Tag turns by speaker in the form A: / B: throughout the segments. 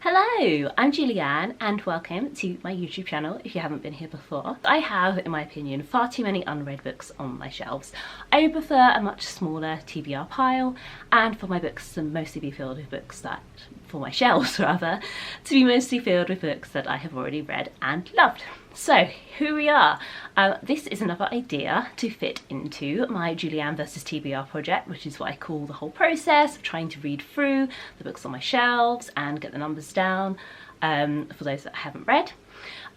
A: Hello, I'm Julianne and welcome to my YouTube channel if you haven't been here before. I have, in my opinion, far too many unread books on my shelves. I would prefer a much smaller TBR pile, and for my books to mostly be filled with books that, for my shelves rather, to be mostly filled with books that I have already read and loved. So here we are. This is another idea to fit into my Julianne versus TBR project, which is what I call the whole process of trying to read through the books on my shelves and get the numbers down for those that I haven't read.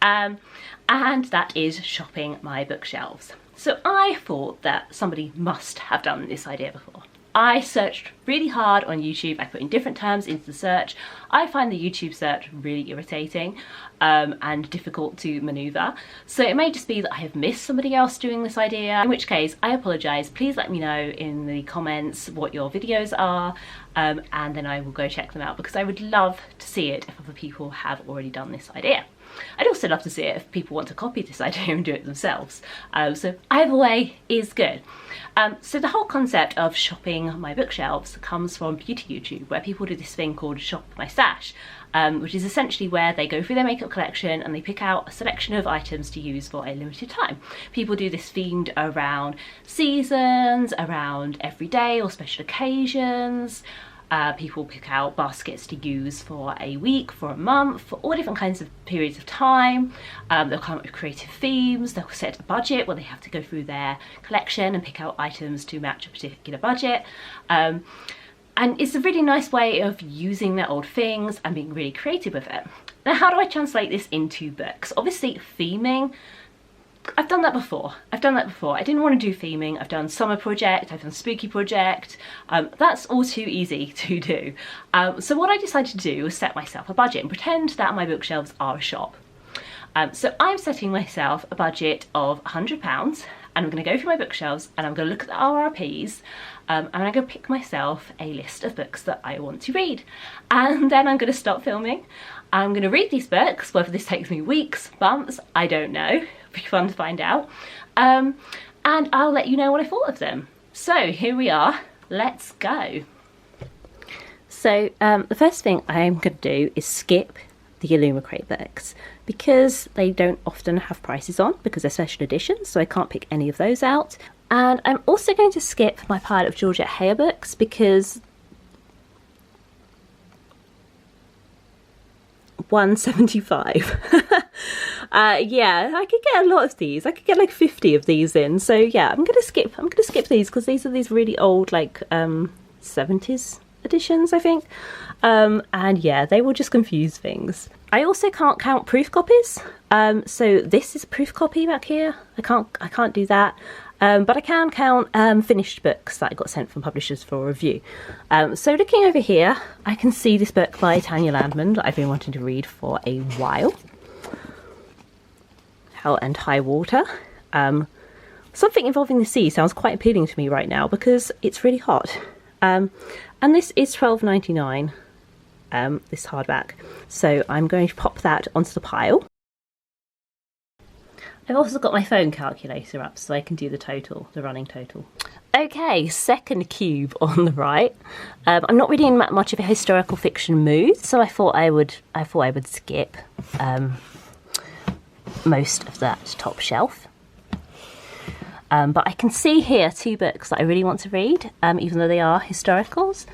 A: And that is shopping my bookshelves. So I thought that somebody must have done this idea before. I searched really hard on YouTube. I put in different terms into the search. I find the YouTube search really irritating and difficult to maneuver. So it may just be that I have missed somebody else doing this idea, in which case I apologise. Please let me know in the comments what your videos are and then I will go check them out, because I would love to see it if other people have already done this idea. I'd also love to see it if people want to copy this idea and do it themselves. So either way is good. So the whole concept of shopping my bookshelves comes from beauty YouTube, where people do this thing called Shop My Stash, which is essentially where they go through their makeup collection and they pick out a selection of items to use for a limited time. People do this themed around seasons, around everyday or special occasions. People pick out baskets to use for a week, for a month, for all different kinds of periods of time. They'll come up with creative themes, they'll set a budget where they have to go through their collection and pick out items to match a particular budget. And it's a really nice way of using their old things and being really creative with it. Now, how do I translate this into books? Obviously, theming. I've done that before. I didn't want to do theming. I've done summer project, I've done spooky project. That's all too easy to do. So what I decided to do was set myself a budget and pretend that my bookshelves are a shop. So I'm setting myself a budget of £100 and I'm going to go through my bookshelves and I'm going to look at the RRPs and I'm going to pick myself a list of books that I want to read. And then I'm going to stop filming. I'm going to read these books, whether this takes me weeks, months, I don't know. It'll be fun to find out. And I'll let you know what I thought of them. So here we are, let's go. So the first thing I'm going to do is skip the Illumicrate books, because they don't often have prices on because they're special editions, so I can't pick any of those out. And I'm also going to skip my pile of Georgette Heyer books because £1.75. Yeah, I could get a lot of these. I could get like 50 of these in. So yeah, I'm gonna skip these because these are these really old, like 70s editions, I think. And yeah, they will just confuse things. I also can't count proof copies. So this is a proof copy back here. I can't do that. But I can count finished books that I got sent from publishers for review. So looking over here, I can see this book by Tanya Landman that I've been wanting to read for a while. Hell and High Water. Something involving the sea sounds quite appealing to me right now because it's really hot. And this is £12.99, this hardback. So I'm going to pop that onto the pile. I've also got my phone calculator up so I can do the total, the running total. Okay, second cube on the right. I'm not really in much of a historical fiction mood, so I thought I would skip most of that top shelf. But I can see here two books that I really want to read, even though they are historicals.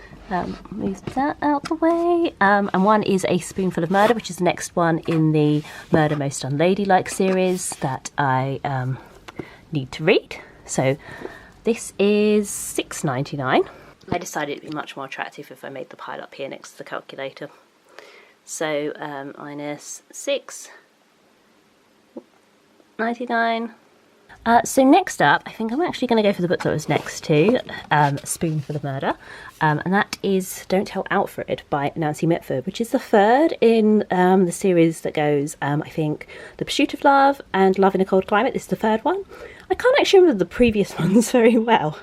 A: Move that out the way. And one is A Spoonful of Murder, which is the next one in the Murder Most Unladylike series that I need to read. So this is £6.99. I decided it'd be much more attractive if I made the pile up here next to the calculator. So minus £6.99. So next up, I think I'm actually going to go for the book that was next to Spoonful of Murder, and that is Don't Tell Alfred by Nancy Mitford, which is the third in the series that goes, I think, The Pursuit of Love and Love in a Cold Climate. This is the third one. I can't actually remember the previous ones very well,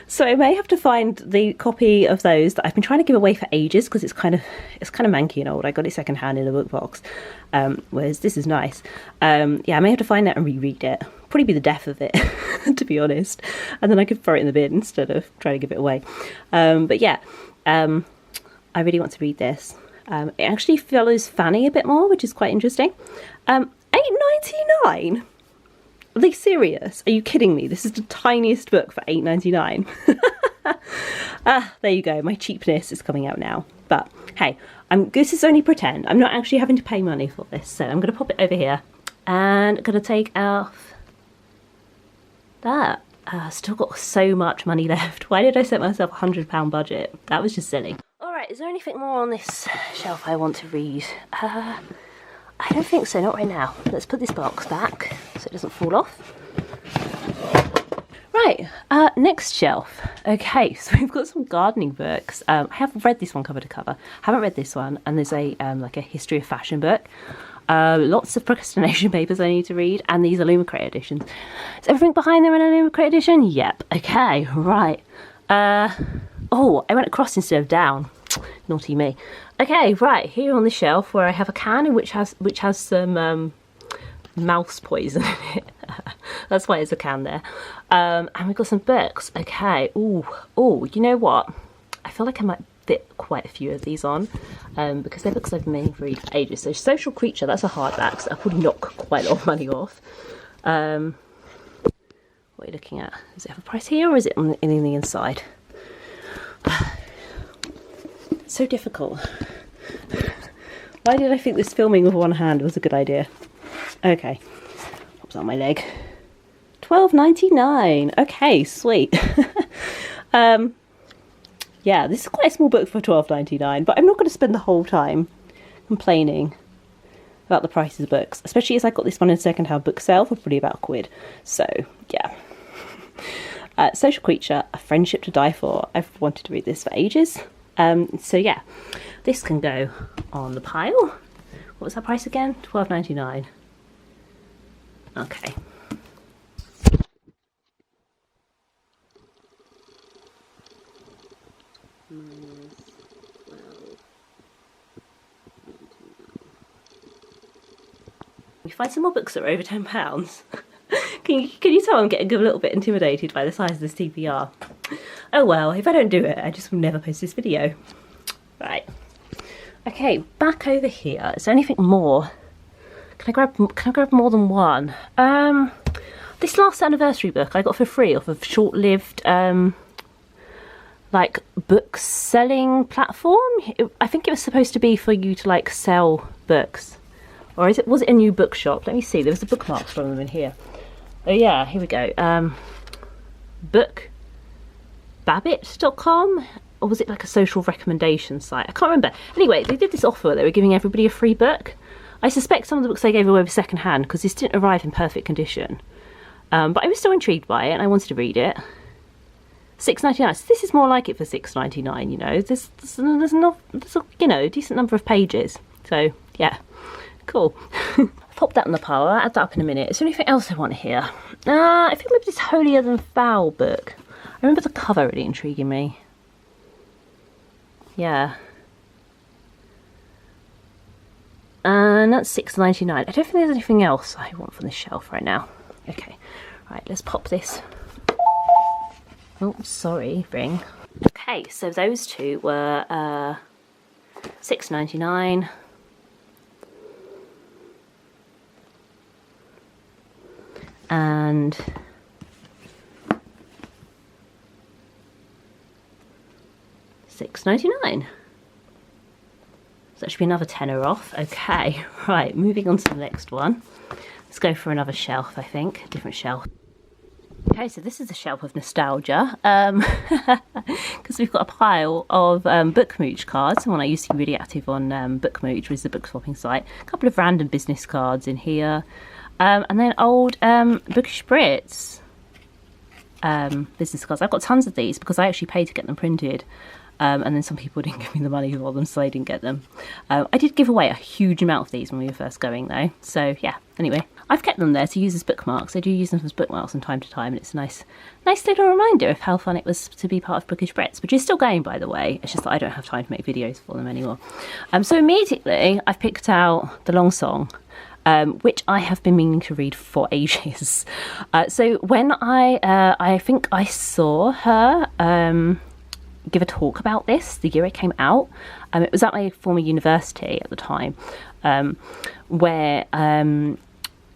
A: so I may have to find the copy of those that I've been trying to give away for ages because it's kind of manky and old. I got it secondhand in a book box, whereas this is nice. Yeah, I may have to find that and reread it. Probably be the death of it, to be honest, and then I could throw it in the bin instead of trying to give it away. But yeah, I really want to read this. It actually follows Fanny a bit more, which is quite interesting. £8.99. Are they serious? Are you kidding me? This is the tiniest book for £8.99. There you go. My cheapness is coming out now. But hey, this is only pretend. I'm not actually having to pay money for this. So I'm going to pop it over here and going to take off that. Still got so much money left. Why did I set myself a £100 budget? That was just silly. Alright, is there anything more on this shelf I want to read? I don't think so, not right now. Let's put this box back so it doesn't fall off. Right, next shelf. Okay, so we've got some gardening books. I have read this one cover to cover. Haven't read this one, and there's a like a history of fashion book. Lots of procrastination papers I need to read, and these are Lumicrate editions. Is everything behind them in a Lumicrate edition? Yep. Okay, right. Oh, I went across instead of down. Naughty me. Okay, right, here on the shelf where I have a can which has some mouse poison in it. That's why there's a can there. And we've got some books. Okay. Oh, you know what? I feel like I might fit quite a few of these on because they're books I've been meaning to read for ages. So Social Creature, that's a hardback, so I'll probably knock quite a lot of money off. What are you looking at? Does it have a price here or is it in the inside? It's so difficult. Why did I think this filming with one hand was a good idea? Okay, pops on my leg. £12.99. Okay, sweet. Yeah, this is quite a small book for £12.99, but I'm not going to spend the whole time complaining about the prices of books, especially as I got this one in a second-hand book sale for probably about £1. So yeah. Social Creature, A Friendship to Die For. I've wanted to read this for ages. So yeah, this can go on the pile. What was that price again? £12.99. Okay. We find some more books that are over £10. Can you tell I'm getting a little bit intimidated by the size of this TBR? Oh well, if I don't do it, I just will never post this video. Right. Okay, back over here. Is there anything more? Can I grab more than one? This last anniversary book I got for free off of short-lived like book selling platform. I think it was supposed to be for you to like sell books. Or was it a new bookshop? Let me see. There was the bookmarks from them in here. Oh yeah, here we go. Bookbabbit.com? Or was it like a social recommendation site? I can't remember. Anyway, they did this offer where they were giving everybody a free book. I suspect some of the books they gave away were second hand because this didn't arrive in perfect condition. But I was still intrigued by it and I wanted to read it. £6.99. So this is more like it for £6.99, you know. There's a you know, decent number of pages. So yeah, cool. Pop that in the pile. I'll add that up in a minute. Is there anything else I want here? I think maybe this Holier Than Thou book. I remember the cover really intriguing me. Yeah. And that's £6.99. I don't think there's anything else I want from this shelf right now. Okay, right, let's pop this. Oh, sorry, ring. Okay, so those two were £6.99. And £6.99. So that should be another tenner off. Okay, right, moving on to the next one. Let's go for another shelf, I think, a different shelf. Okay, so this is a shelf of nostalgia, because we've got a pile of Bookmooch cards. When I used to be really active on Bookmooch, which is the book swapping site. A couple of random business cards in here, and then old Bookish Brits business cards. I've got tons of these because I actually paid to get them printed. And then some people didn't give me the money for them, so I didn't get them. I did give away a huge amount of these when we were first going though. So yeah, anyway, I've kept them there to use as bookmarks. I do use them as bookmarks from time to time, and it's a nice little reminder of how fun it was to be part of Bookish Brits, which is still going, by the way. It's just that I don't have time to make videos for them anymore. So immediately I've picked out The Long Song, which I have been meaning to read for ages. So when I think I saw her give a talk about this the year it came out, It was at my former university at the time, where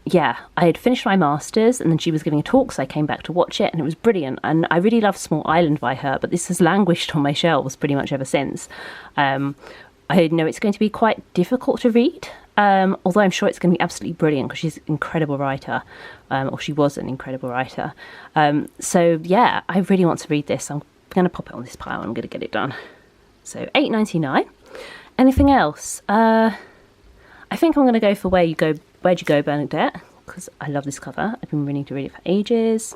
A: yeah, I had finished my masters and then she was giving a talk, so I came back to watch it and it was brilliant. And I really love Small Island by her, but this has languished on my shelves pretty much ever since. I know it's going to be quite difficult to read, although I'm sure it's going to be absolutely brilliant because she's an incredible writer, or she was an incredible writer. So yeah, I really want to read this. I'm going to pop it on this pile and I'm going to get it done. So £8.99. Anything else? I think I'm going to go for Where'd You Go Bernadette, because I love this cover. I've been meaning to read it for ages.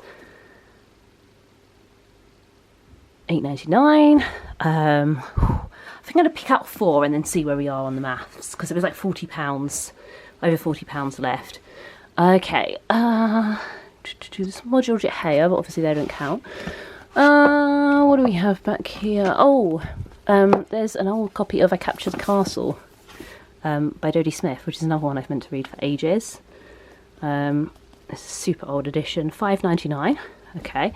A: £8.99. I think I'm going to pick out 4 and then see where we are on the maths, because it was like £40, over £40 left. Okay, this more Georgette Heyer, but obviously they don't count. What do we have back here? Oh, there's an old copy of I Captured the Castle by Dodie Smith, which is another one I've meant to read for ages. It's a super old edition, £5.99. Okay.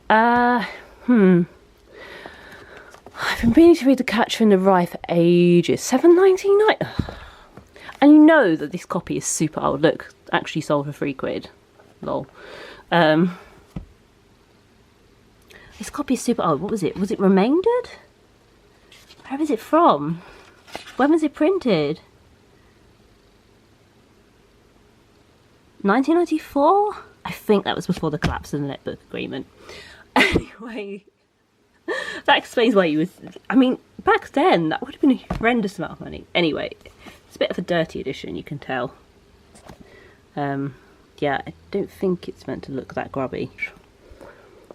A: I've been meaning to read The Catcher in the Rye for ages. £7.99. And you know that this copy is super old. Look, actually sold for £3. Lol. This copy is super old. What was it? Was it remaindered? Where is it from? When was it printed? 1994? I think that was before the collapse of the netbook agreement. Anyway, that explains why you was. I mean, back then that would have been a horrendous amount of money. Anyway, it's a bit of a dirty edition, you can tell. Yeah, I don't think it's meant to look that grubby.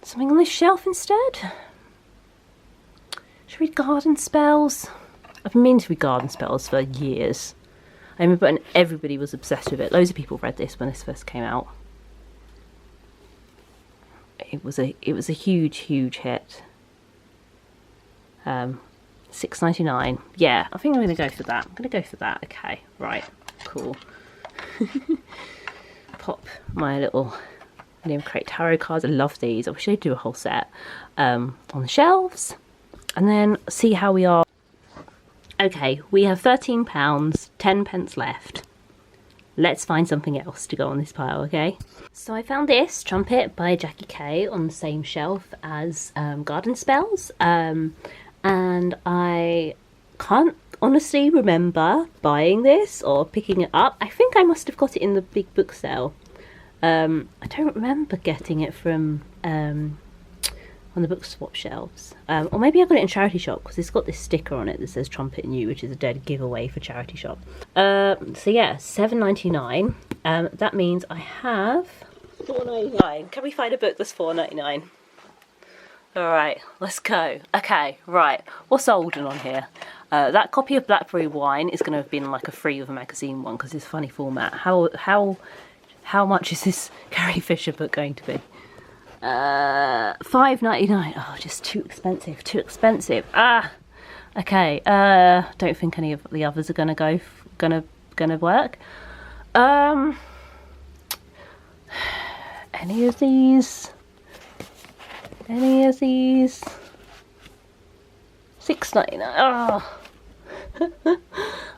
A: Something on this shelf instead? Should we read Garden Spells? I've been meaning to read Garden Spells for years. I remember when everybody was obsessed with it. Loads of people read this when this first came out. It was a huge hit. £6.99. Yeah, I think I'm going to go for that. I'm going to go for that. Okay, right, cool. Pop my little Liam Crate tarot cards. I love these. I wish they'd do a whole set on the shelves, and then see how we are. Okay, we have £13, 10p left. Let's find something else to go on this pile, okay? So I found this Trumpet by Jackie Kay on the same shelf as Garden Spells. And I can't honestly remember buying this or picking it up. I think I must have got it in the big book sale. I don't remember getting it from on the book swap shelves, or maybe I got it in charity shop because it's got this sticker on it that says Trumpet New, which is a dead giveaway for charity shop. So yeah, £7.99. That means I have £4.99. Can we find a book that's £4.99? Alright, let's go. Okay, right, what's olden on here? That copy of Blackberry Wine is going to have been like a free of a magazine one because it's funny format. How much is this Carrie Fisher book going to be? £5.99. Oh, just too expensive. Okay. Don't think any of the others are gonna work. Any of these? £6.99. Oh.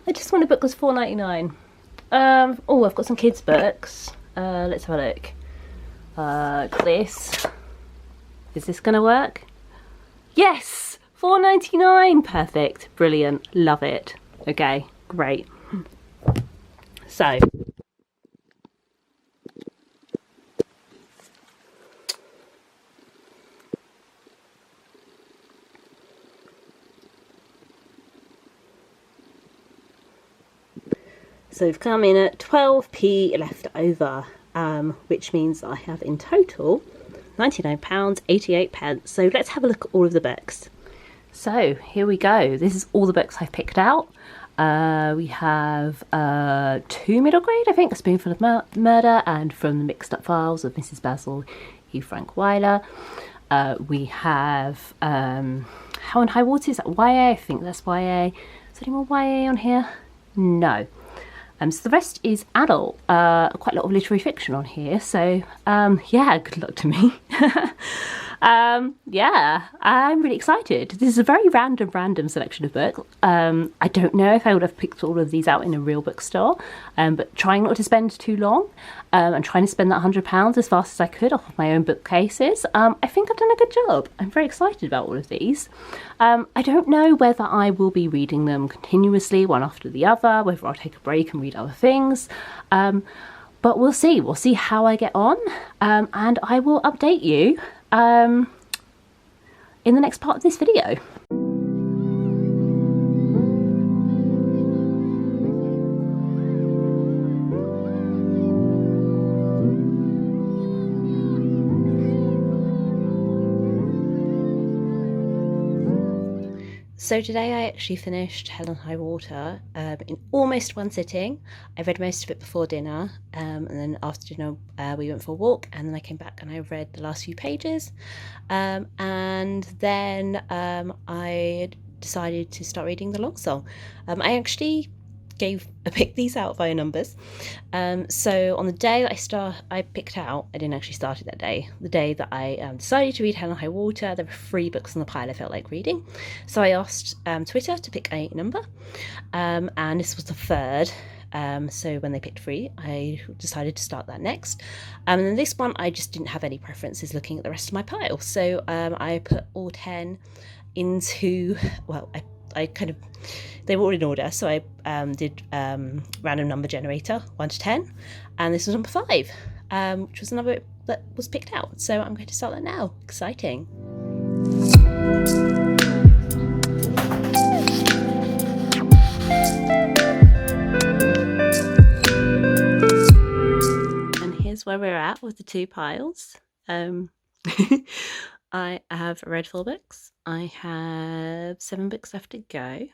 A: I just want a book that's £4.99. Oh, I've got some kids' books. Let's have a look. Got this. Is this gonna work? Yes! £4.99. Perfect. Brilliant. Love it. Okay, great. So we've come in at 12p left over, which means I have in total £99.88. So let's have a look at all of the books. So here we go. This is all the books I've picked out. We have 2 middle grade, I think, A Spoonful of Murder and From the Mixed Up Files of Mrs. Basil E. Frank Weiler. We have How in High Water, is that YA? I think that's YA. Is there any more YA on here? No. So the rest is adult, quite a lot of literary fiction on here, so yeah, good luck to me. Yeah, I'm really excited. This is a very random selection of books. I don't know if I would have picked all of these out in a real bookstore, but trying not to spend too long and trying to spend that £100 as fast as I could off of my own bookcases, I think I've done a good job. I'm very excited about all of these. I don't know whether I will be reading them continuously, one after the other, whether I'll take a break and read other things. But we'll see. We'll see how I get on, and I will update you in the next part of this video. So today I actually finished Hell and High Water in almost one sitting. I read most of it before dinner, and then after dinner we went for a walk, and then I came back and I read the last few pages, and then I decided to start reading the long song. I actually picked these out via numbers. So on the day that I picked out, I didn't actually start it that day. The day that I decided to read Hell and High Water, there were 3 books on the pile I felt like reading. So I asked Twitter to pick a number, and this was the 3rd. So when they picked 3, I decided to start that next. And then this one, I just didn't have any preferences looking at the rest of my pile. So I put all 10 into, well, I kind of, they were all in order, so I did random number generator 1 to 10, and this was number 5, which was the number that was picked out. So I'm going to start that now. Exciting. And here's where we're at with the 2 piles. I have read 4 books. I have 7 books left to go.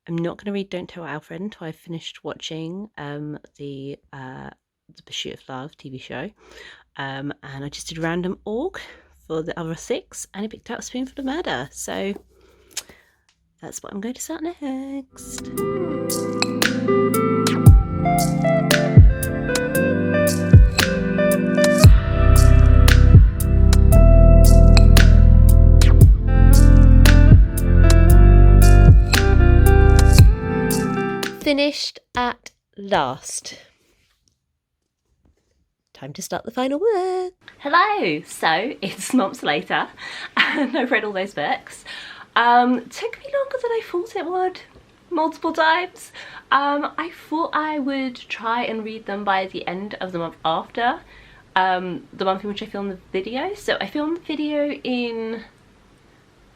A: I'm not going to read Don't Tell Alfred until I've finished watching the Pursuit of Love TV show. And I just did random org for the other 6, and I picked out Spoonful of Murder. So that's what I'm going to start next. Finished at last. Time to start the final work. Hello! So it's months later and I've read all those books. Took me longer than I thought it would, multiple times. I thought I would try and read them by the end of the month after the month in which I filmed the video. So I filmed the video in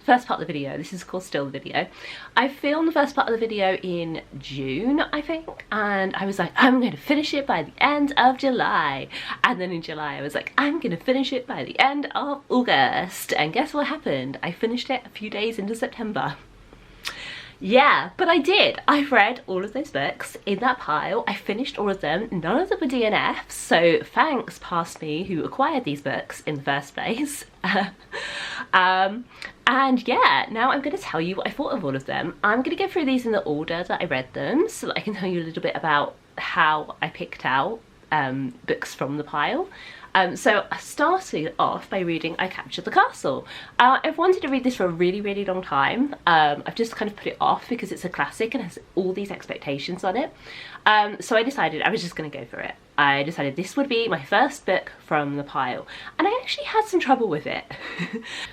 A: first part of the video. This is of course still the video. I filmed the first part of the video in June, I think, and I was like, I'm going to finish it by the end of July. And then in July I was like, I'm going to finish it by the end of August. And guess what happened? I finished it a few days into September. Yeah, but I did. I've read all of those books in that pile. I finished all of them. None of them were DNFs, so thanks past me who acquired these books in the first place. And yeah, now I'm going to tell you what I thought of all of them. I'm going to go through these in the order that I read them so that I can tell you a little bit about how I picked out books from the pile. So I started off by reading I Captured the Castle. I've wanted to read this for a really long time. I've just kind of put it off because it's a classic and has all these expectations on it. So I decided I was just going to go for it. I decided this would be my first book from the pile, and I actually had some trouble with it.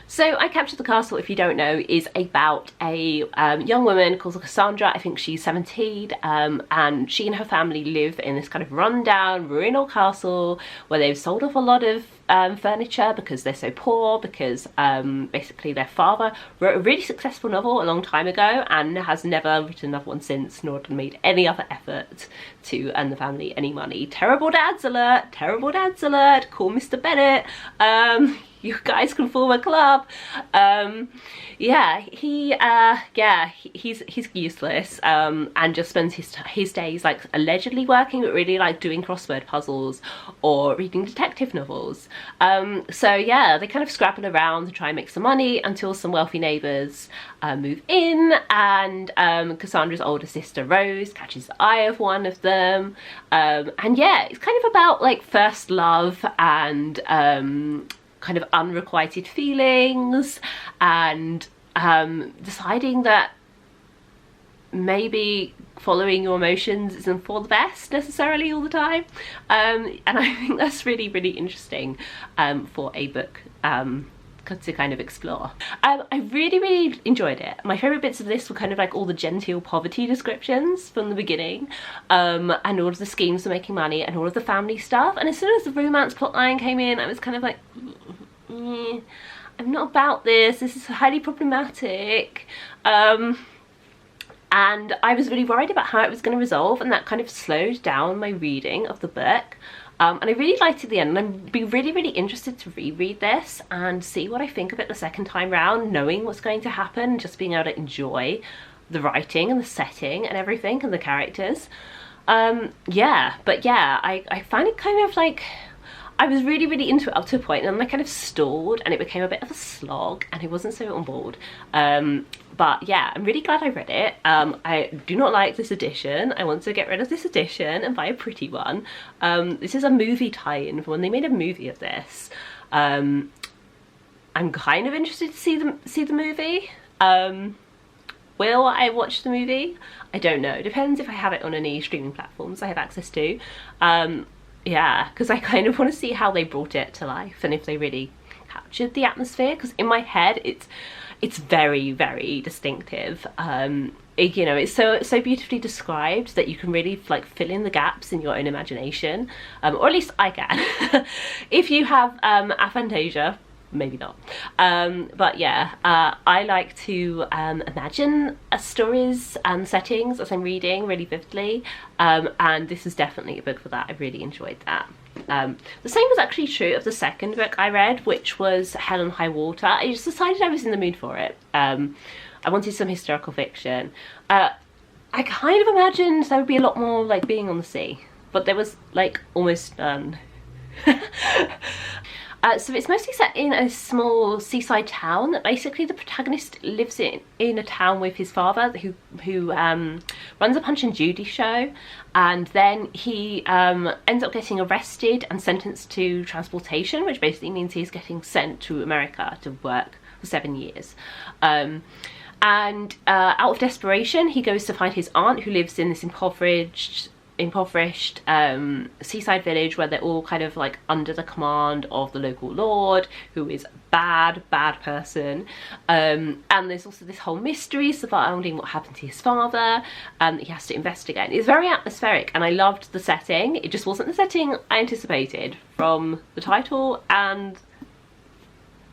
A: So I Captured the Castle, if you don't know, is about a young woman called Cassandra. I think she's 17, and she and her family live in this kind of rundown ruinal castle where they've sold off a lot of furniture because they're so poor, because basically their father wrote a really successful novel a long time ago and has never written another one since, nor made any other effort to earn the family any money. Terrible dads alert, terrible dads alert, call Mr. Bennett, you guys can form a club. Yeah, he's useless, and just spends his days like allegedly working, but really like doing crossword puzzles or reading detective novels. So yeah, they kind of scrabble around to try and make some money until some wealthy neighbours move in, and Cassandra's older sister Rose catches the eye of one of them, and yeah, it's kind of about like first love and kind of unrequited feelings, and deciding that maybe following your emotions isn't for the best necessarily all the time, and I think that's really, really interesting for a book to kind of explore. I really, really enjoyed it. My favourite bits of this were kind of like all the genteel poverty descriptions from the beginning, and all of the schemes for making money and all of the family stuff, and as soon as the romance plotline came in, I was kind of like, I'm not about this is highly problematic, and I was really worried about how it was going to resolve, and that kind of slowed down my reading of the book. And I really liked it at the end, and I'd be really, really interested to reread this and see what I think of it the second time round, knowing what's going to happen, just being able to enjoy the writing and the setting and everything and the characters. Yeah, but yeah, I find it kind of like, I was really, really into it up to a point, and then I kind of stalled and it became a bit of a slog and I wasn't so on board. But yeah, I'm really glad I read it. I do not like this edition. I want to get rid of this edition and buy a pretty one. This is a movie tie-in for when they made a movie of this. I'm kind of interested to see the movie. Will I watch the movie? I don't know. It depends if I have it on any streaming platforms I have access to. Yeah, because I kind of want to see how they brought it to life and if they really captured the atmosphere, because in my head it's very, very distinctive. You know, it's so beautifully described that you can really like fill in the gaps in your own imagination, or at least I can. If you have aphantasia, maybe not, but yeah, I like to imagine stories and settings as I'm reading really vividly, and this is definitely a book for that. I really enjoyed that. The same was actually true of the second book I read, which was Hell and High Water. I just decided I was in the mood for it. I wanted some historical fiction. I kind of imagined there would be a lot more like being on the sea, but there was like almost none. So it's mostly set in a small seaside town that basically the protagonist lives in a town with his father, who runs a Punch and Judy show, and then he ends up getting arrested and sentenced to transportation, which basically means he's getting sent to America to work for 7 years. And out of desperation, he goes to find his aunt, who lives in this impoverished seaside village where they're all kind of like under the command of the local lord, who is a bad person, and there's also this whole mystery surrounding what happened to his father, and he has to investigate. It's very atmospheric, and I loved the setting. It just wasn't the setting I anticipated from the title and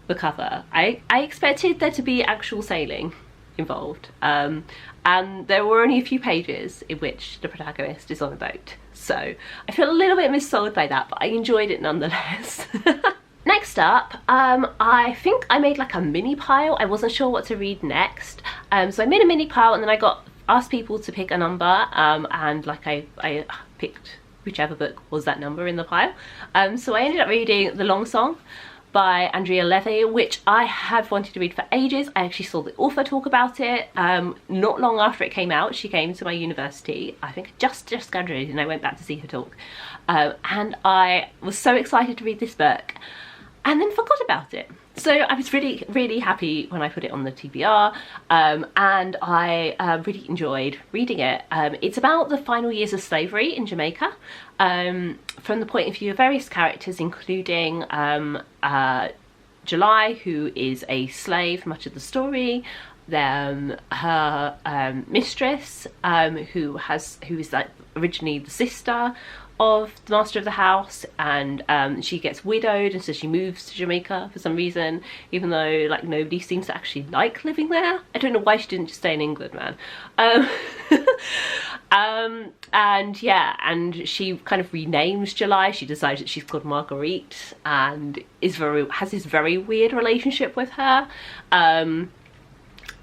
A: the cover. I expected there to be actual sailing involved, and there were only a few pages in which the protagonist is on a boat, so I feel a little bit missold by that, but I enjoyed it nonetheless. Next up, I think I made like a mini pile. I wasn't sure what to read next, so I made a mini pile, and then I asked people to pick a number, and like I picked whichever book was that number in the pile. So I ended up reading The Long Song by Andrea Levy, which I have wanted to read for ages. I actually saw the author talk about it not long after it came out. She came to my university, I think just graduated, and I went back to see her talk, and I was so excited to read this book and then forgot about it. So I was really, really happy when I put it on the TBR, and I really enjoyed reading it. It's about the final years of slavery in Jamaica, from the point of view of various characters, including July, who is a slave much of the story, then her mistress, who is like originally the sister of the master of the house, and she gets widowed, and so she moves to Jamaica for some reason, even though like nobody seems to actually like living there. I don't know why she didn't just stay in England, man. And yeah, and she kind of renames July. She decides that she's called Marguerite, and has this very weird relationship with her.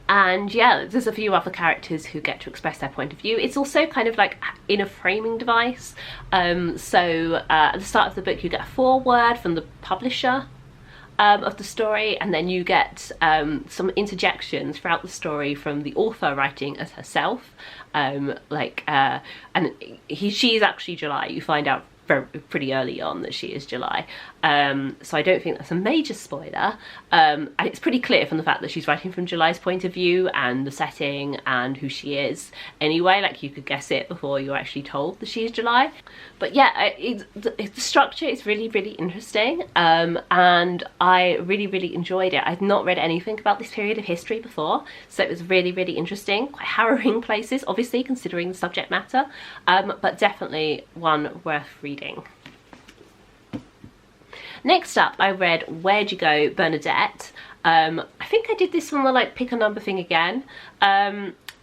A: And yeah, there's a few other characters who get to express their point of view. It's also kind of like in a framing device. So at the start of the book you get a foreword from the publisher of the story, and then you get some interjections throughout the story from the author writing as herself. And she's actually July. You find out pretty early on that she is July, so I don't think that's a major spoiler, and it's pretty clear from the fact that she's writing from July's point of view and the setting and who she is anyway. Like, you could guess it before you're actually told that she is July. But yeah, the structure is really, really interesting, and I really, really enjoyed it. I'd not read anything about this period of history before, so it was really, really interesting. Quite harrowing places, obviously, considering the subject matter, but definitely one worth reading. Next up, I read Where'd You Go Bernadette. I think I did this one, the like pick a number thing again,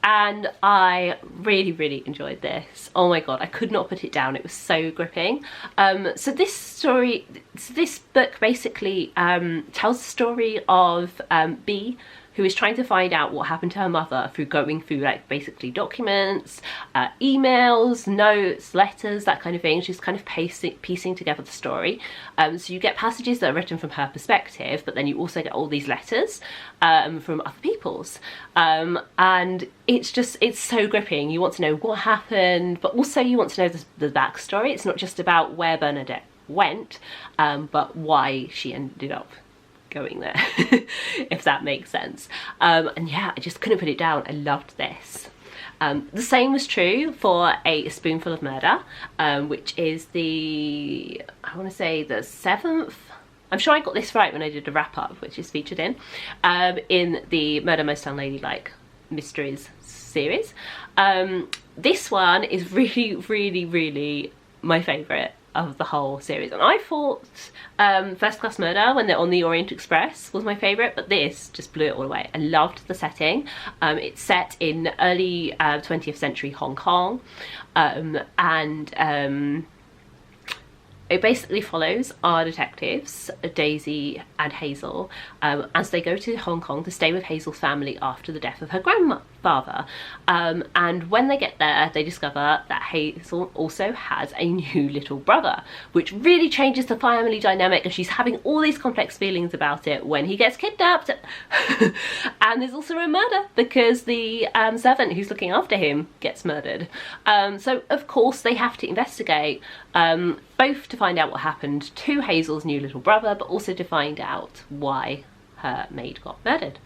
A: and I really, really enjoyed this. Oh my god, I could not put it down. It was so gripping. So this book basically tells the story of B, who is trying to find out what happened to her mother through going through like basically documents, emails, notes, letters, that kind of thing. She's kind of piecing together the story. So you get passages that are written from her perspective, but then you also get all these letters from other people's. And it's so gripping. You want to know what happened, but also you want to know the backstory. It's not just about where Bernadette went, but why she ended up going there, if that makes sense. And yeah, I just couldn't put it down. I loved this. The same was true for A Spoonful of Murder, which is I want to say the 7th. I'm sure I got this right when I did a wrap-up, which is featured in the Murder Most Unladylike Mysteries series. This one is really, really, really my favourite of the whole series, and I thought First Class Murder, when they're on the Orient Express, was my favourite, but this just blew it all away. I loved the setting. It's set in early 20th century Hong Kong, and it basically follows our detectives, Daisy and Hazel, as they go to Hong Kong to stay with Hazel's family after the death of her grandfather. And when they get there, they discover that Hazel also has a new little brother, which really changes the family dynamic, and she's having all these complex feelings about it when he gets kidnapped. And there's also a murder because the servant who's looking after him gets murdered. So of course they have to investigate, both to find out what happened to Hazel's new little brother, but also to find out why her maid got murdered.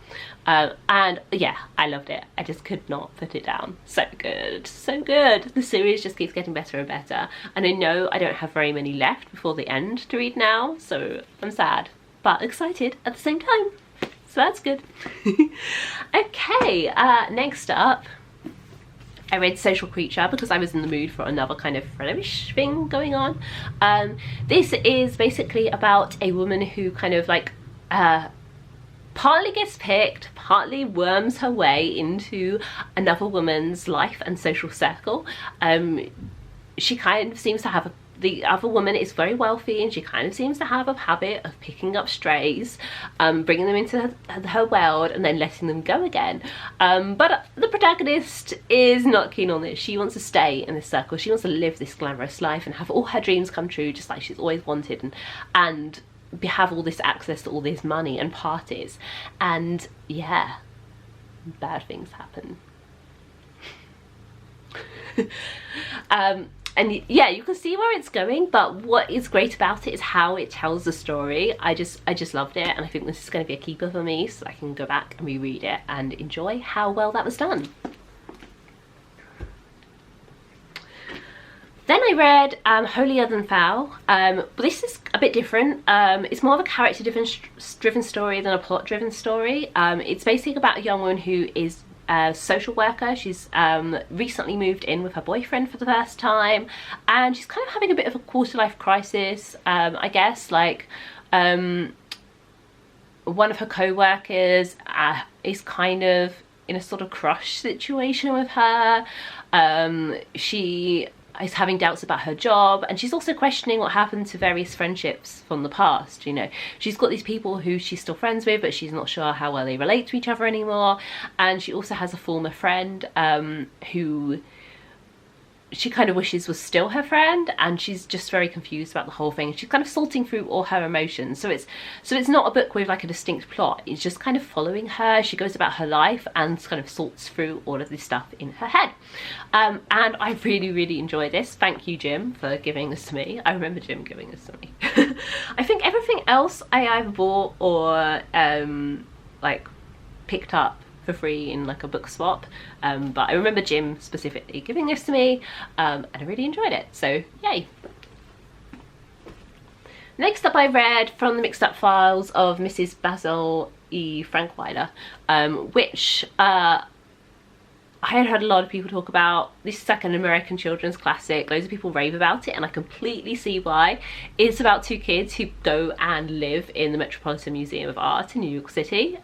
A: And yeah, I loved it. I just could not put it down. So good, so good. The series just keeps getting better and better, and I know I don't have very many left before the end to read now, so I'm sad but excited at the same time, so that's good. Okay, next up, I read Social Creature because I was in the mood for another kind of thrillerish thing going on. This is basically about a woman who kind of like partly gets picked, partly worms her way into another woman's life and social circle. She kind of seems to have the other woman is very wealthy, and she kind of seems to have a habit of picking up strays, bringing them into her world and then letting them go again. But the protagonist is not keen on this. She wants to stay in this circle. She wants to live this glamorous life and have all her dreams come true, just like she's always wanted, and have all this access to all this money and parties. And yeah, bad things happen. And yeah, you can see where it's going, but what is great about it is how it tells the story. I just loved it, and I think this is going to be a keeper for me, so I can go back and reread it and enjoy how well that was done. Then I read Holier Than Thou. This is a bit different. It's more of a character-driven story than a plot-driven story. It's basically about a young woman who is a social worker. She's recently moved in with her boyfriend for the first time, and she's kind of having a bit of a quarter-life crisis, I guess. Like, one of her co-workers is kind of in a sort of crush situation with her. She is having doubts about her job, and she's also questioning what happened to various friendships from the past. You know, she's got these people who she's still friends with, but she's not sure how well they relate to each other anymore. And she also has a former friend who she kind of wishes was still her friend, and she's just very confused about the whole thing. She's kind of sorting through all her emotions. So it's not a book with like a distinct plot. It's just kind of following her. She goes about her life and kind of sorts through all of this stuff in her head. And I really, really enjoy this. Thank you, Jim, for giving this to me. I remember Jim giving this to me. I think everything else I either bought or like picked up for free in like a book swap, but I remember Jim specifically giving this to me, and I really enjoyed it, so yay. Next up, I read From the Mixed Up Files of Mrs. Basil E. Frankweiler, which I had heard a lot of people talk about. This is like an American children's classic. Loads of people rave about it, and I completely see why. It's about two kids who go and live in the Metropolitan Museum of Art in New York City,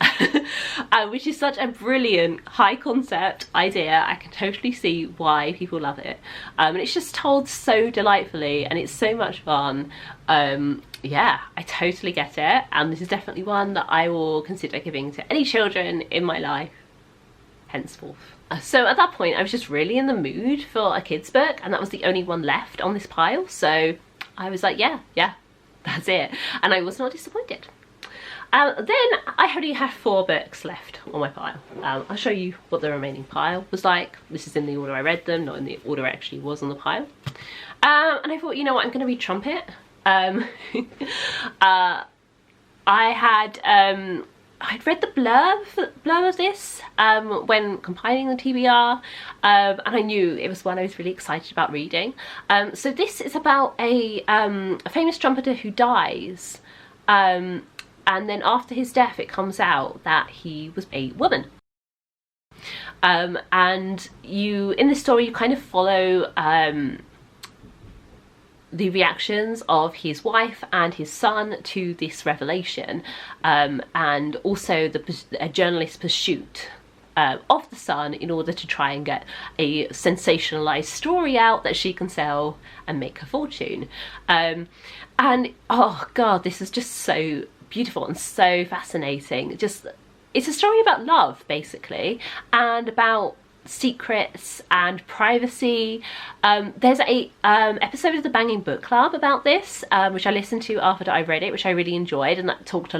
A: which is such a brilliant, high concept idea. I can totally see why people love it. And it's just told so delightfully, and it's so much fun. Yeah, I totally get it, and this is definitely one that I will consider giving to any children in my life henceforth. So at that point I was just really in the mood for a kids book, and that was the only one left on this pile, so I was like, yeah, that's it, and I was not disappointed. Then I only have 4 books left on my pile. I'll show you what the remaining pile was like. This is in the order I read them, not in the order it actually was on the pile. And I thought, you know what, I'm going to read Trumpet. I'd read the blurb of this when compiling the TBR, and I knew it was one I was really excited about reading. So this is about a famous trumpeter who dies, and then after his death it comes out that he was a woman. And in this story you kind of follow the reactions of his wife and his son to this revelation, and also a journalist's pursuit of the son in order to try and get a sensationalized story out that she can sell and make her fortune. And oh god, this is just so beautiful and so fascinating. It's a story about love, basically, and about secrets and privacy. There's a episode of the Banging Book Club about this, which I listened to after I read it, which I really enjoyed, and that they talked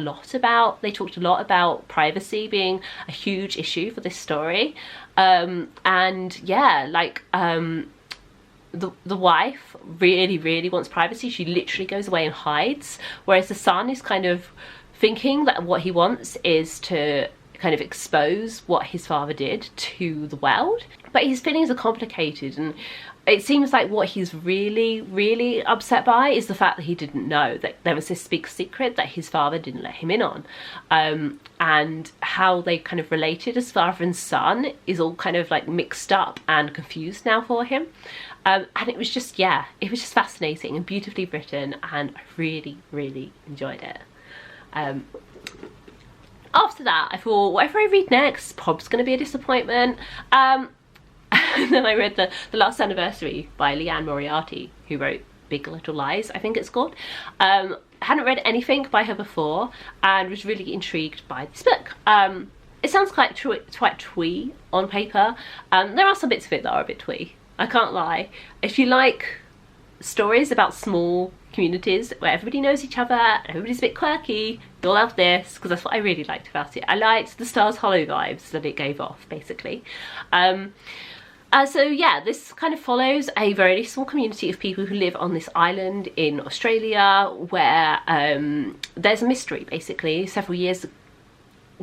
A: a lot about privacy being a huge issue for this story. And yeah, like the wife really wants privacy. She literally goes away and hides, whereas the son is kind of thinking that what he wants is to kind of expose what his father did to the world. But his feelings are complicated, and it seems like what he's really upset by is the fact that he didn't know that there was this big secret that his father didn't let him in on, and how they kind of related as father and son is all kind of like mixed up and confused now for him. And it was just, yeah, it was just fascinating and beautifully written, and I really enjoyed it. After that, I thought, whatever I read next is probably going to be a disappointment. And then I read the Last Anniversary by Leanne Moriarty, who wrote Big Little Lies, I think it's called. I hadn't read anything by her before and was really intrigued by this book. It sounds quite twee on paper. There are some bits of it that are a bit twee, I can't lie. If you like stories about small communities where everybody knows each other and everybody's a bit quirky, you'll love this, because that's what I really liked about it. I liked the Stars Hollow vibes that it gave off, basically. So yeah, this kind of follows a very small community of people who live on this island in Australia, where there's a mystery, basically.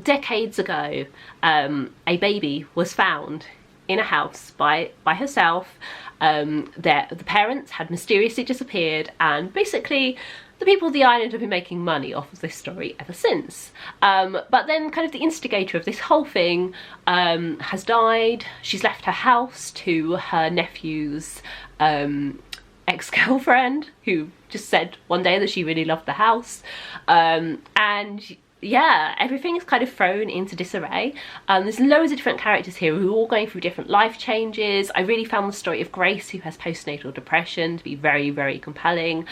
A: Decades ago, a baby was found in a house by herself. The parents had mysteriously disappeared, and basically the people of the island have been making money off of this story ever since. But then kind of the instigator of this whole thing has died. She's left her house to her nephew's ex-girlfriend, who just said one day that she really loved the house. And yeah, everything is kind of thrown into disarray. There's loads of different characters here who are all going through different life changes. I really found the story of Grace, who has postnatal depression, to be very compelling.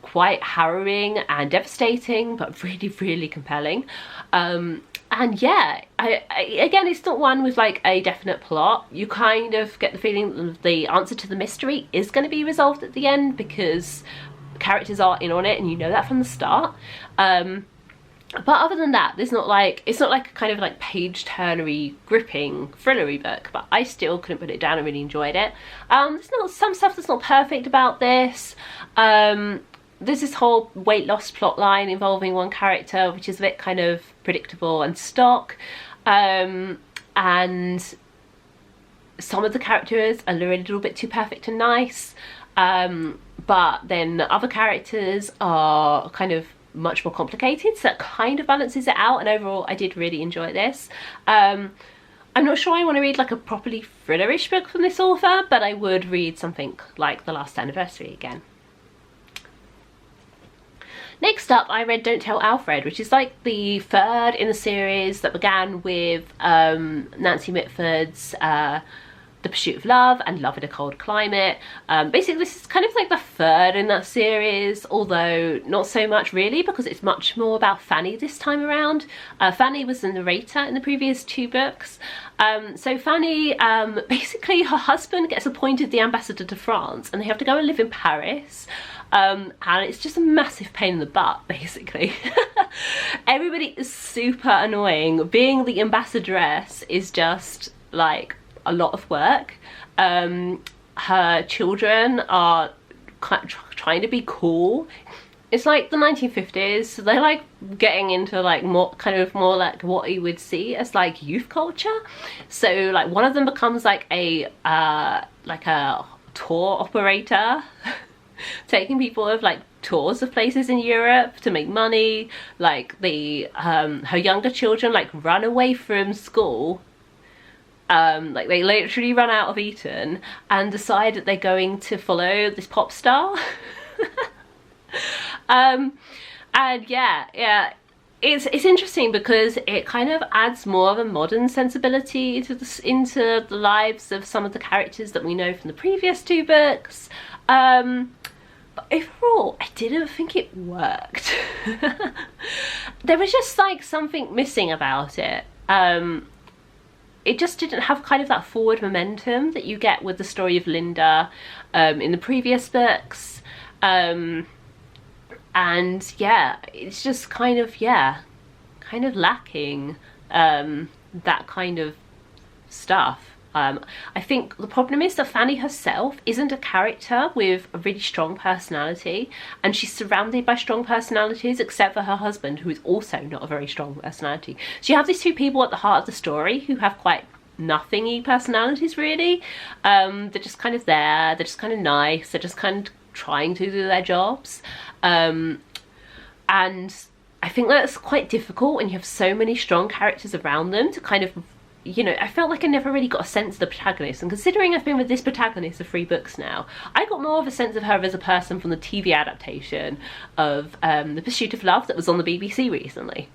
A: Quite harrowing and devastating, but really compelling. And yeah, again, it's not one with like a definite plot. You kind of get the feeling that the answer to the mystery is going to be resolved at the end, because characters are in on it and you know that from the start. But other than that, it's not like a kind of like page-turnery, gripping, thrillery book, but I still couldn't put it down. I really enjoyed it. There's not some stuff that's not perfect about this. There's this whole weight loss plot line involving one character, which is a bit kind of predictable and stock. And some of the characters are a little bit too perfect and nice. But then other characters are kind of much more complicated, so that kind of balances it out, and overall I did really enjoy this. I'm not sure I want to read like a properly thrillerish book from this author, but I would read something like The Last Anniversary again. Next up, I read Don't Tell Alfred, which is like the third in the series that began with Nancy Mitford's The Pursuit of Love and Love in a Cold Climate. Basically, this is kind of like the third in that series, although not so much really, because it's much more about Fanny this time around. Fanny was the narrator in the previous two books. So Fanny, basically her husband gets appointed the ambassador to France, and they have to go and live in Paris. And it's just a massive pain in the butt, basically. Everybody is super annoying. Being the ambassadress is just like a lot of work. Her children are trying to be cool. It's like the 1950s, so they're like getting into like more like what you would see as like youth culture. So like one of them becomes like a tour operator, taking people of like tours of places in Europe to make money. Like her younger children like run away from school. Like they literally run out of Eton and decide that they're going to follow this pop star. And yeah, it's interesting because it kind of adds more of a modern sensibility into the lives of some of the characters that we know from the previous two books. But overall, I didn't think it worked. There was just like something missing about it. It just didn't have kind of that forward momentum that you get with the story of Linda in the previous books. And yeah, it's just kind of lacking that kind of stuff. I think the problem is that Fanny herself isn't a character with a really strong personality, and she's surrounded by strong personalities except for her husband, who is also not a very strong personality. So you have these two people at the heart of the story who have quite nothingy personalities really. They're just kind of there, they're just kind of nice, they're just kind of trying to do their jobs. And I think that's quite difficult when you have so many strong characters around them to kind of, you know, I felt like I never really got a sense of the protagonist, and considering I've been with this protagonist for 3 books now, I got more of a sense of her as a person from the TV adaptation of The Pursuit of Love that was on the BBC recently.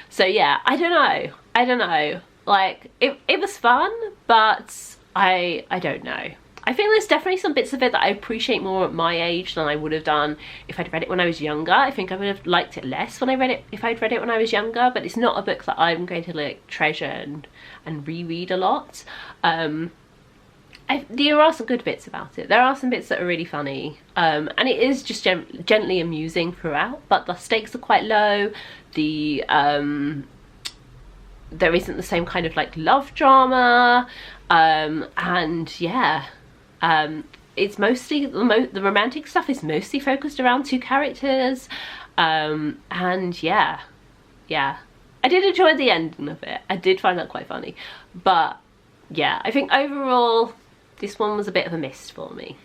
A: So yeah, I don't know, like it was fun, but I don't know. I think there's definitely some bits of it that I appreciate more at my age than I would have done if I'd read it when I was younger. I think I would have liked it less when I read it if I'd read it when I was younger, but it's not a book that I'm going to like treasure and reread a lot. There are some good bits about it. There are some bits that are really funny, and it is just gently amusing throughout, but the stakes are quite low. There isn't the same kind of like love drama, and yeah. It's mostly the romantic stuff is mostly focused around 2 characters, and yeah, I did enjoy the ending of it. I did find that quite funny, but yeah, I think overall this one was a bit of a miss for me.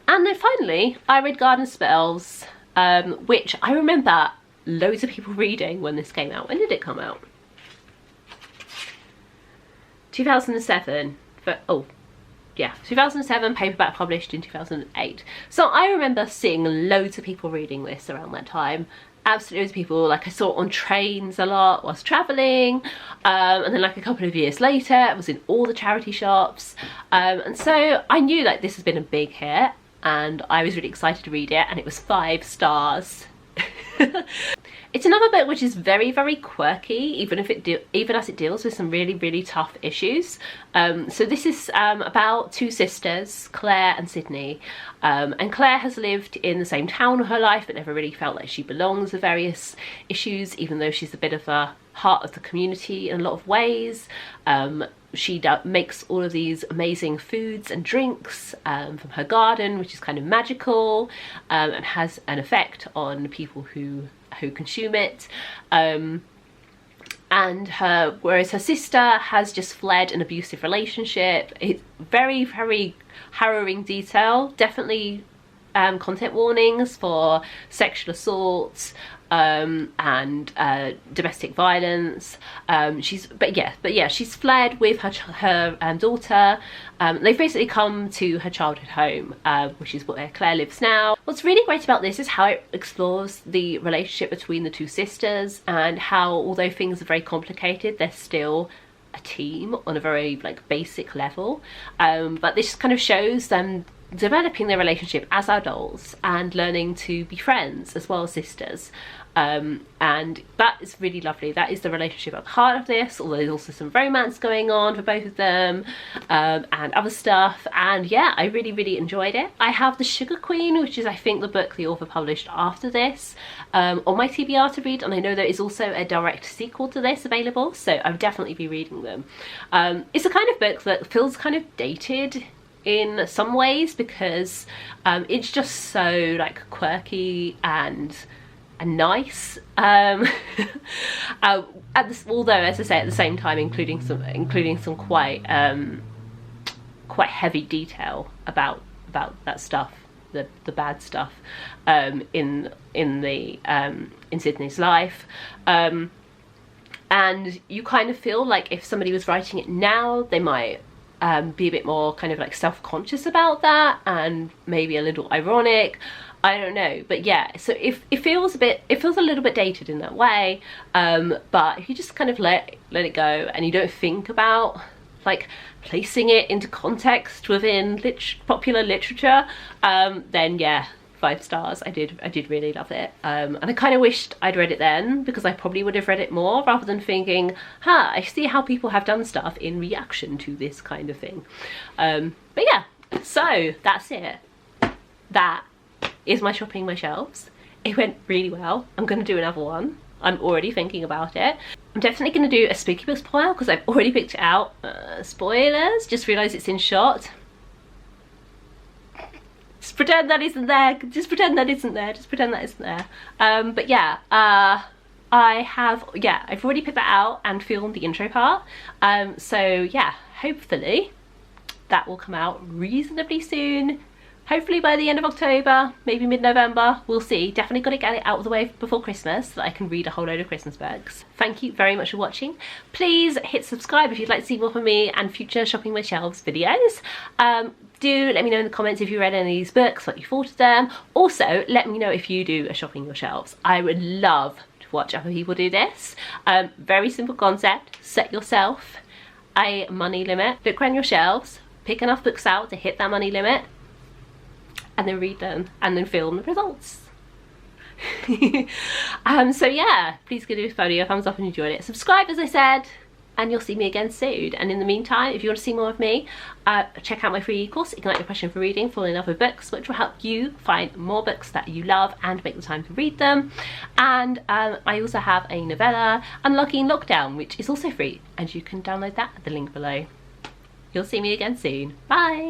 A: And then finally I read Garden Spells, which I remember loads of people reading when this came out. When did it come out? 2007. Oh yeah, 2007, paperback, published in 2008. So I remember seeing loads of people reading this around that time. Absolutely loads of people. Like I saw it on trains a lot whilst travelling, and then like a couple of years later it was in all the charity shops, and so I knew like this has been a big hit and I was really excited to read it, and it was 5 stars. It's another book which is very, very quirky, even as it deals with some really, really tough issues. So this is about two sisters, Claire and Sydney. And Claire has lived in the same town all her life, but never really felt like she belongs with various issues, even though she's a bit of a heart of the community in a lot of ways. She makes all of these amazing foods and drinks from her garden, which is kind of magical, and has an effect on people who consume it. And whereas her sister has just fled an abusive relationship. It's very, very harrowing detail. Definitely content warnings for sexual assault and domestic violence. She's fled with her daughter. They've basically come to her childhood home, which is where Claire lives now. What's really great about this is how it explores the relationship between the two sisters, and how, although things are very complicated, they're still a team on a very basic level. But this kind of shows them developing their relationship as adults and learning to be friends as well as sisters. And that is really lovely. That is the relationship at the heart of this, although there's also some romance going on for both of them, and other stuff. And yeah, I really, really enjoyed it. I have The Sugar Queen, which is I think the book the author published after this, on my TBR to read, and I know there is also a direct sequel to this available, so I'll definitely be reading them. It's a kind of book that feels kind of dated in some ways, because it's just so quirky and nice, although, as I say, at the same time including some quite heavy detail about that stuff, the bad stuff in Sydney's life. And you kind of feel like if somebody was writing it now, they might be a bit more kind of self-conscious about that, and maybe a little ironic. I don't know, but yeah, so it feels a little bit dated in that way, but if you just kind of let it go, and you don't think about placing it into context within popular literature, then yeah, 5 stars. I did really love it, and I kind of wished I'd read it then, because I probably would have read it more, rather than thinking, I see how people have done stuff in reaction to this kind of thing. But yeah, so that's it. That is my shopping my shelves. It went really well. I'm gonna do another one. I'm already thinking about it. I'm definitely gonna do a spooky books pile, because I've already picked it out. Spoilers, just realised it's in shot. Just pretend that isn't there. Just pretend that isn't there. Just pretend that isn't there. But yeah, I've already picked that out and filmed the intro part. So yeah, hopefully that will come out reasonably soon. Hopefully by the end of October, maybe mid-November, we'll see. Definitely got to get it out of the way before Christmas so that I can read a whole load of Christmas books. Thank you very much for watching. Please hit subscribe if you'd like to see more from me and future Shopping My Shelves videos. Do let me know in the comments if you read any of these books, what you thought of them. Also, let me know if you do a Shopping Your Shelves. I would love to watch other people do this. Very simple concept. Set yourself a money limit. Look around your shelves, pick enough books out to hit that money limit, and then read them, and then film the results. So yeah, please give this video a thumbs up if you enjoyed it. Subscribe, as I said, and you'll see me again soon. And in the meantime, if you want to see more of me, check out my free course, Ignite Your Passion for Reading, Falling in Love with Books, which will help you find more books that you love and make the time to read them. And I also have a novella, Unlocking Lockdown, which is also free, and you can download that at the link below. You'll see me again soon. Bye!